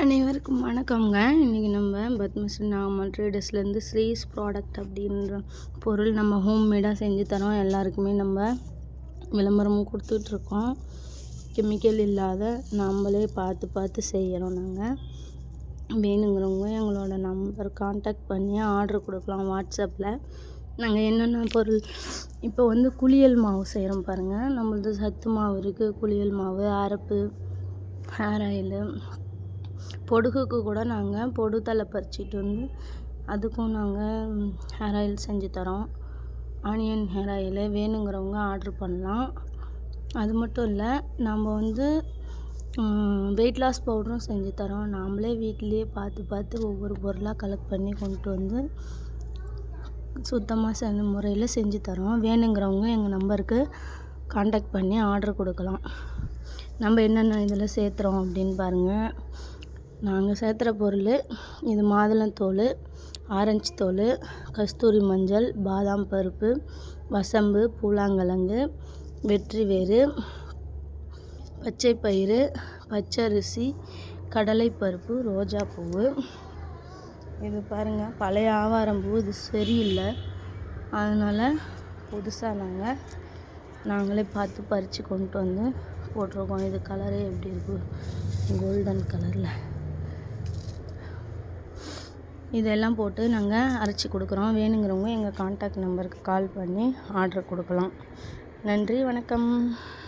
அனைவருக்கும் வணக்கங்க. இன்றைக்கி நம்ம பத்மஸ்ரீ நாகம்மாள் ட்ரேடர்ஸ்லேருந்து ஸ்ரீஸ் ப்ராடக்ட் அப்படின்ற பொருள் நம்ம ஹோம்மேடாக செஞ்சு தரோம். எல்லாருக்குமே நம்ம விளம்பரமும் கொடுத்துட்ருக்கோம். கெமிக்கல் இல்லாத நம்மளே பார்த்து செய்கிறோம். நாங்கள் வேணுங்கிறவங்க எங்களோட நம்பர் கான்டாக்ட் பண்ணி ஆர்டர் கொடுக்கலாம் வாட்ஸ்அப்பில். நாங்கள் என்னென்ன பொருள் இப்போ குளியல் மாவு செய்கிறோம் பாருங்கள். நம்மளது சத்து மாவு இருக்குது, குளியல் மாவு, அரப்பு, ஹேர் ஆயிலு, பொடுகுக்கு கூட நாங்கள் பொடு தலை பறிச்சிட்டு அதுக்கும் நாங்கள் ஹேர் ஆயில் செஞ்சு தரோம். ஆனியன் ஹேர் ஆயிலு வேணுங்கிறவங்க ஆர்டர் பண்ணலாம். அது மட்டும் இல்லை, நம்ம வெயிட் லாஸ் பவுடரும் செஞ்சு தரோம். நாமளே வீட்டிலையே பார்த்து ஒவ்வொரு பொருளாக கலெக்ட் பண்ணி கொண்டு சுத்தமாக முறையில் செஞ்சு தரோம். வேணுங்கிறவங்க எங்கள் நம்பருக்கு கான்டாக்ட் பண்ணி ஆர்டர் கொடுக்கலாம். நம்ம என்னென்ன இதில் சேர்த்துறோம் அப்படின்னு பாருங்கள். நாங்கள் சேர்த்துற பொருள் இது மாதுளத்தோல், ஆரஞ்சு தோல், கஸ்தூரி மஞ்சள், பாதாம் பருப்பு, வசம்பு, பூலாங்கிழங்கு, வெற்றி வேறு, பச்சை பயிறு, பச்சரிசி, கடலைப்பருப்பு, ரோஜா பூவு. இது பாருங்கள், பழைய ஆவாரம் பூ. இது சரியில்லை, அதனால் புதுசாக நாங்களே பார்த்து பறித்து கொண்டு போட்டிருக்கோம். இது கலரே எப்படி இருக்குது, கோல்டன் கலரில். இதெல்லாம் போட்டு நாங்கள் அரைச்சி கொடுக்குறோம். வேணுங்கிறவங்க எங்கள் கான்டாக்ட் நம்பருக்கு கால் பண்ணி ஆர்டர் கொடுக்கலாம். நன்றி, வணக்கம்.